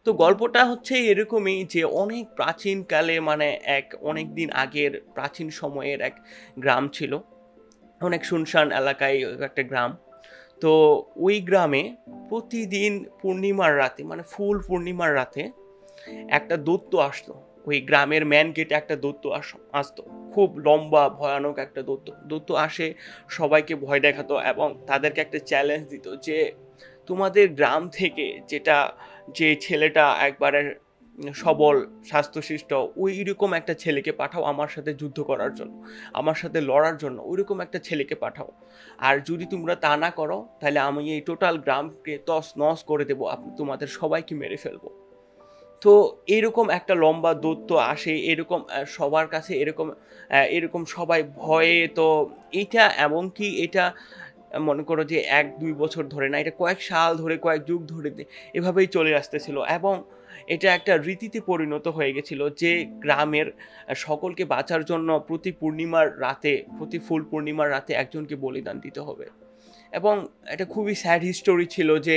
তো গল্পটা হচ্ছে এরকমই যে অনেক প্রাচীনকালে মানে অনেক দিন আগের প্রাচীন সময়ের এক গ্রাম ছিল। অনেক শুনশান এলাকায় একটা গ্রাম। তো ওই গ্রামে প্রতিদিন পূর্ণিমার রাতে মানে ফুল পূর্ণিমার রাতে একটা দৈত্য আসতো। ওই গ্রামের মেন গেটে একটা দৈত্য আসতো। খুব লম্বা ভয়ানক একটা দৈত্য। দৈত্য আসে, সবাইকে ভয় দেখাতো এবং তাদেরকে একটা চ্যালেঞ্জ দিত যে তোমাদের গ্রাম থেকে যে ছেলেটা একবারে সবল স্বাস্থ্যশিষ্ট ওইরকম একটা ছেলেকে পাঠাও আমার সাথে যুদ্ধ করার জন্য, আমার সাথে লড়ার জন্য ওইরকম একটা ছেলেকে পাঠাও। আর যদি তোমরা তা না করো তাহলে আমি এই টোটাল গ্রামকে তছ নছ করে দেবো, তোমাদের সবাইকে মেরে ফেলবো। তো এরকম একটা লম্বা দূরত্ব আসে, এরকম সবার কাছে এরকম এরকম সবাই ভয়ে। তো এইটা এমনকি এটা মনে করো যে ১-২ বছর ধরে না, এটা কয়েক সাল ধরে কয়েক যুগ ধরে এভাবেই চলে আসতেছিল এবং এটা একটা রীতিতে পরিণত হয়ে গেছিল যে গ্রামের সকলকে বাঁচার জন্য প্রতি ফুল পূর্ণিমার রাতে একজনকে বলিদান দিতে হবে। এবং এটা খুবই স্যাড হিস্টোরি ছিল যে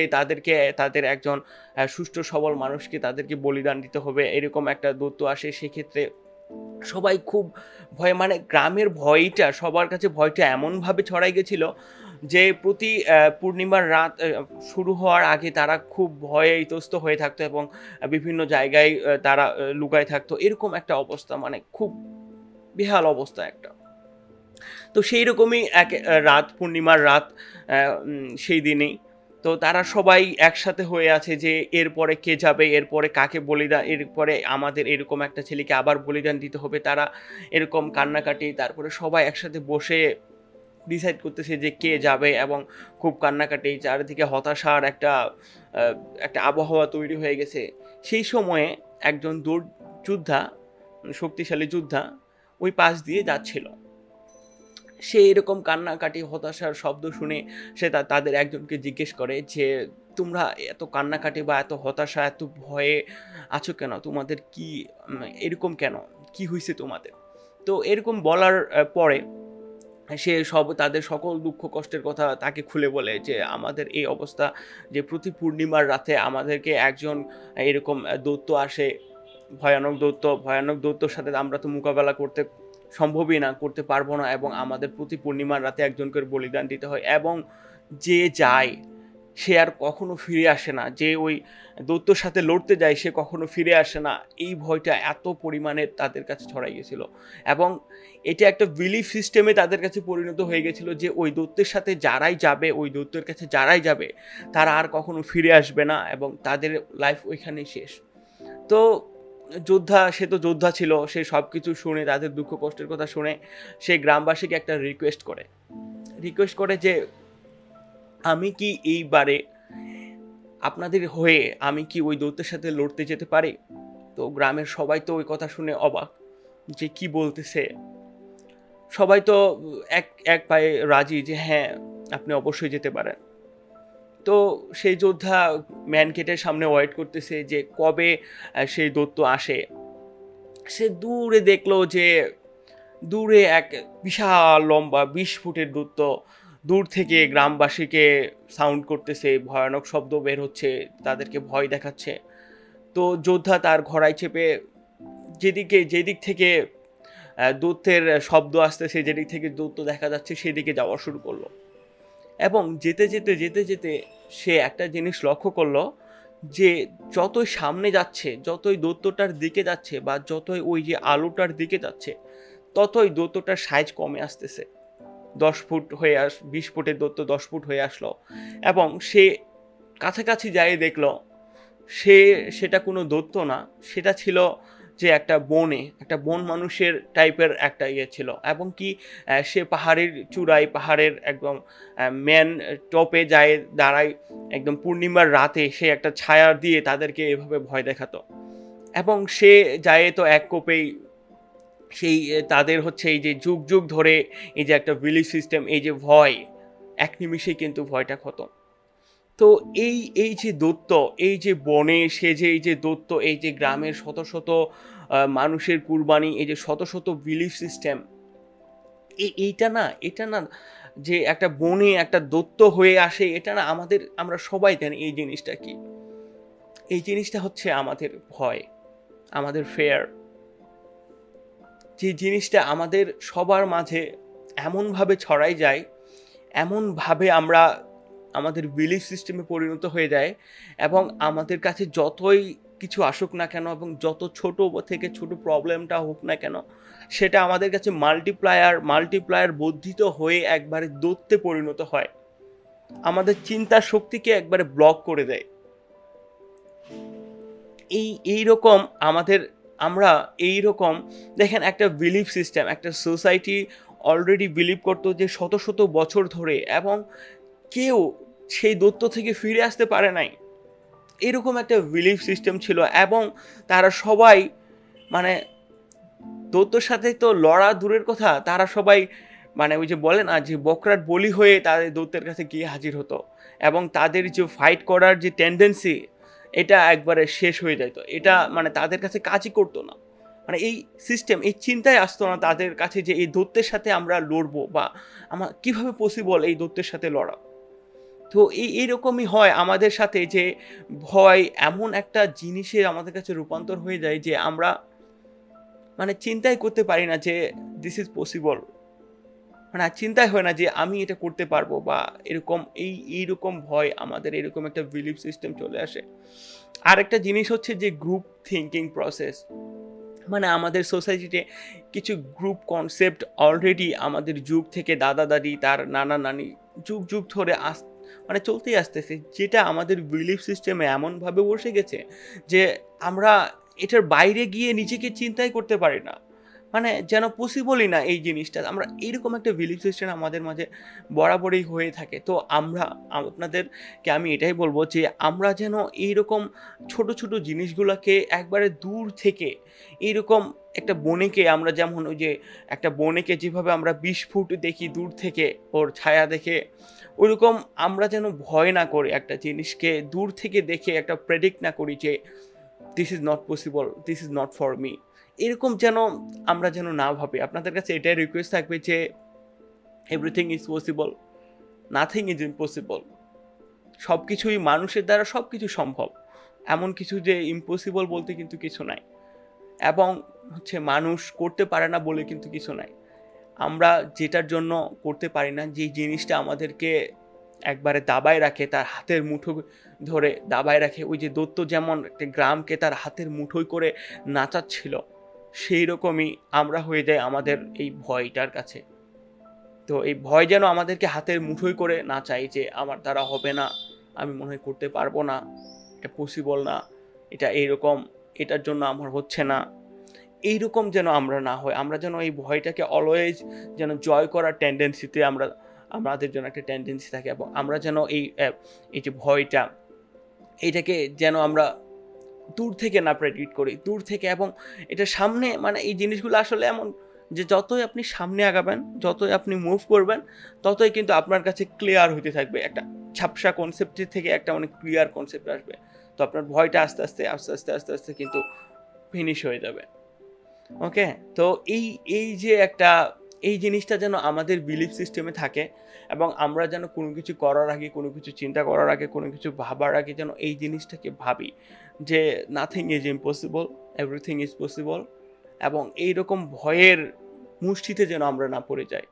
তাদের একজন সুষ্ঠু সবল মানুষকে তাদেরকে বলিদান দিতে হবে, এরকম একটা দৈত্য আসে। সেক্ষেত্রে সবাই খুব ভয়ে, মানে গ্রামের ভয়টা সবার কাছে ভয়টা এমনভাবে ছড়াই গেছিল যে প্রতি পূর্ণিমার রাত শুরু হওয়ার আগে তারা খুব ভয়ে ইতস্ত হয়ে থাকতো এবং বিভিন্ন জায়গায় তারা লুকায় থাকতো। এরকম একটা অবস্থা, মানে খুব বেহাল অবস্থা একটা। তো সেই রকমই এক পূর্ণিমার রাত সেই দিনেই। তো তারা সবাই একসাথে হয়ে আছে যে এরপরে কে যাবে, এরপরে কাকে বলিদান, এরপরে আমাদের এরকম একটা ছেলেকে আবার বলিদান দিতে হবে। তারা এরকম কান্নাকাটি, তারপরে সবাই একসাথে বসে ডিসাইড করতেছে যে কে যাবে এবং খুব কান্নাকাটি, চারিদিকে হতাশার একটা আবহাওয়া তৈরি হয়ে গেছে। সেই সময়ে একজন যোদ্ধা, শক্তিশালী যোদ্ধা ওই পাশ দিয়ে যাচ্ছিল। সে এরকম কান্নাকাটি হতাশার শব্দ শুনে সে তাদের একজনকে জিজ্ঞেস করে যে তোমরা এত কান্নাকাটি বা এত হতাশা এত ভয়ে আছো কেন, তোমাদের কি এরকম কেন, কি হয়েছে তোমাদের? তো এরকম বলার পরে সে তাদের সকল দুঃখ কষ্টের কথা তাকে খুলে বলে যে আমাদের এই অবস্থা, যে প্রতি পূর্ণিমার রাতে আমাদেরকে একজন এরকম দৈত্য আসে, ভয়ানক দৈত্যর সাথে আমরা তো মোকাবেলা সম্ভবই না, করতে পারবো না, এবং আমাদের প্রতি পূর্ণিমার রাতে একজনকে বলিদান দিতে হয় এবং যে যায় সে আর কখনো ফিরে আসে না, যে ওই দৈত্যর সাথে লড়তে যায় সে কখনো ফিরে আসে না। এই ভয়টা এত পরিমাণে তাদের কাছে ছড়াই গেছিল এবং এটা একটা বিলিফ সিস্টেমে তাদের কাছে পরিণত হয়ে গেছিল যে ওই দৈত্যের সাথে যারাই যাবে, ওই দৈত্যের কাছে যারাই যাবে তারা আর কখনো ফিরে আসবে না এবং তাদের লাইফ ওইখানেই শেষ। তো সে তো যোদ্ধা ছিল, সে সব কিছু শুনে, তাদের দুঃখ কষ্টের কথা শুনে সে গ্রামবাসীকে একটা রিকোয়েস্ট করে যে আমি কি এইবারে আপনাদের হয়ে আমি কি ওই দৈত্যের সাথে লড়তে যেতে পারি? তো গ্রামের সবাই তো ওই কথা শুনে অবাক যে কি বলতেছে। সবাই তো এক এক পায়ে রাজি যে হ্যাঁ, আপনি অবশ্যই যেতে পারেন। তো সেই যোদ্ধা ম্যান গেটের সামনে ওয়েট করতেছে যে কবে সেই দৈত্য আসে। সে দূরে দেখলো যে দূরে এক বিশাল লম্বা ২০ ফুটের দৈত্য দূর থেকে গ্রামবাসীকে সাউন্ড করতেছে, ভয়ানক শব্দ বের হচ্ছে, তাদেরকে ভয় দেখাচ্ছে। তো যোদ্ধা তার ঘোড়ায় চেপে যেদিক থেকে দৈত্যের শব্দ আসতেছে, যেদিক থেকে দৈত্য দেখা যাচ্ছে সেদিকে যাওয়া শুরু করলো এবং যেতে সে একটা জিনিস লক্ষ্য করলো যে যতই সামনে যাচ্ছে, যতই দৈত্যটার দিকে যাচ্ছে বা যতই ওই যে আলোটার দিকে যাচ্ছে, ততই দৈত্যটার সাইজ কমে আসতেছে। ২০ ফুটের দৈত্য ১০ ফুট হয়ে আসলো এবং সে কাছাকাছি যাই দেখলো সেটা কোনো দৈত্য না, সেটা ছিল যে একটা বন মানুষের টাইপের একটা ইয়ে ছিল এবং কি সে পাহাড়ের একদম মেন টপে যায় দাঁড়ায়, একদম পূর্ণিমার রাতে সে একটা ছায়া দিয়ে তাদেরকে এভাবে ভয় দেখাতো এবং সে যায় তো এক কোপেই তাদের হচ্ছে এই যে যুগ যুগ ধরে এই যে একটা বিলিফ সিস্টেম, এই যে ভয়, এক নিমিষেই কিন্তু ভয়টা খতম। তো এই যে দৈত্য, এই যে বনে সে যে এই যে দৈত্য, এই যে গ্রামের শত শত মানুষের কুরবানি, এই যে শত শত বিলিফ সিস্টেম, এটা না যে একটা বনে একটা দৈত্য হয়ে আসে, এটা না আমরা সবাই জানি এই জিনিসটা কি। এই জিনিসটা হচ্ছে আমাদের ভয়, আমাদের ফেয়ার। যে জিনিসটা আমাদের সবার মাঝে এমনভাবে ছড়াই যায়, এমনভাবে আমরা আমাদের বিলিফ সিস্টেমে পরিণত হয়ে যায়, এবং আমাদের কাছে যতই কিছু আসুক না কেন এবং যত ছোট থেকে ছোট প্রবলেমটা হোক না কেন, সেটা আমাদের কাছে মাল্টিপ্লায়ার বর্ধিত হয়ে একবারে দৈত্যে পরিণত হয়, আমাদের চিন্তার শক্তিকে একবারে ব্লক করে দেয়। এইরকম আমরা এইরকম দেখেন, একটা বিলিফ সিস্টেম, একটা সোসাইটি অলরেডি বিলিভ করতো যে শত শত বছর ধরে, এবং কেউ সেই দৈত্য থেকে ফিরে আসতে পারে নাই, এরকম একটা বিলিফ সিস্টেম ছিল। এবং তারা সবাই মানে দৈত্যর সাথে তো লড়া দূরের কথা, তারা সবাই মানে ওই যে বলে না যে বকরার বলি হয়ে তাদের দৈত্যের কাছে গিয়ে হাজির হতো, এবং তাদের যে ফাইট করার যে টেন্ডেন্সি, এটা একবারে শেষ হয়ে যেত। এটা মানে তাদের কাছে কাজই করতো না, মানে এই সিস্টেম, এই চিন্তায় আসতো না তাদের কাছে যে এই দৈত্যের সাথে আমরা লড়বো, বা আমার কীভাবে পসিবল এই দৈত্যের সাথে লড়া। তো এইরকমই হয় আমাদের সাথে, যে ভয় এমন একটা জিনিসের আমাদের কাছে রূপান্তর হয়ে যায় যে আমরা মানে চিন্তাই করতে পারি না যে দিস ইজ পসিবল, মানে চিন্তাই হয় না যে আমি এটা করতে পারবো, বা এরকম এইরকম ভয়, আমাদের এরকম একটা বিলিফ সিস্টেম চলে আসে। আরেকটা জিনিস হচ্ছে যে গ্রুপ থিঙ্কিং প্রসেস, মানে আমাদের সোসাইটিতে কিছু গ্রুপ কনসেপ্ট অলরেডি আমাদের যুগ থেকে দাদা দাদি তার নানা নানি যুগ যুগ ধরে মানে চলতেই আসতেছে, যেটা আমাদের বিলিফ সিস্টেমে এমনভাবে বসে গেছে যে আমরা এটার বাইরে গিয়ে নিজেকে চিন্তাই করতে পারি না, মানে যেন পসিবলই না এই জিনিসটা। আমরা এইরকম একটা বিলিফ সিস্টেম আমাদের মাঝে বরাবরই হয়ে থাকে। তো আপনাদেরকে আমি এটাই বলবো যে আমরা যেন এইরকম ছোট ছোট জিনিসগুলোকে একবারে দূর থেকে, এইরকম একটা বনেকে আমরা যেমন ওই যে একটা বনেকে যেভাবে আমরা 20 ফুট দেখি দূর থেকে ওর ছায়া দেখে, ওইরকম আমরা যেন ভয় না করে একটা জিনিসকে দূর থেকে দেখে একটা প্রেডিক্ট না করি যে this is not possible, this is not for me, এরকম যেন আমরা যেন না ভাবি। আপনাদের কাছে এটাই রিকোয়েস্ট থাকবে যে everything is possible, nothing is impossible. সব কিছুই মানুষের দ্বারা সব কিছু সম্ভব, এমন কিছু যে ইম্পসিবল বলতে কিন্তু কিছু নাই, এবং হচ্ছে মানুষ করতে পারে না বলে কিন্তু কিছু নাই। আমরা যেটার জন্য করতে পারি না, যে জিনিসটা আমাদেরকে একবারে দাবায় রাখে, তার হাতের মুঠো ধরে দাবায় রাখে, ওই যে দৈত্য যেমন একটা গ্রামকে তার হাতের মুঠোয় করে নাচাচ্ছিল, সেই রকমই আমরা হয়ে যাই আমাদের এই ভয়টার কাছে। তো এই ভয় যেন আমাদেরকে হাতের মুঠোয় করে না চাই যে আমার দ্বারা হবে না, আমি মনে হয় করতে পারবো না, এটা পসিবল না, এটা এইরকম, এটার জন্য আমার হচ্ছে না, এইরকম যেন আমরা না হয়। আমরা যেন এই ভয়টাকে অলওয়েজ যেন জয় করার টেন্ডেন্সিতে আমাদের জন্য একটা টেন্ডেন্সি থাকে, এবং আমরা যেন এই যে ভয়টা, এইটাকে যেন আমরা দূর থেকে না প্রেডিক্ট করি, দূর থেকে। এবং এটা সামনে, মানে এই জিনিসগুলো আসলে এমন যে যতই আপনি সামনে আগাবেন, যতই আপনি মুভ করবেন, ততই কিন্তু আপনার কাছে ক্লিয়ার হতে থাকবে, একটা ঝাপসা কনসেপ্টের থেকে একটা অনেক ক্লিয়ার কনসেপ্ট আসবে। তো আপনার ভয়টা আস্তে আস্তে আস্তে আস্তে আস্তে আস্তে কিন্তু ফিনিশ হয়ে যাবে। ওকে, তো এই যে একটা এই জিনিসটা যেন আমাদের বিলিফ সিস্টেমে থাকে, এবং আমরা যেন কোনো কিছু করার আগে, কোনো কিছু চিন্তা করার আগে, কোনো কিছু ভাবার আগে যেন এই জিনিসটাকে ভাবি যে nothing is impossible, everything is possible, এবং এইরকম ভয়ের মুষ্টিতে যেন আমরা না পড়ে যাই।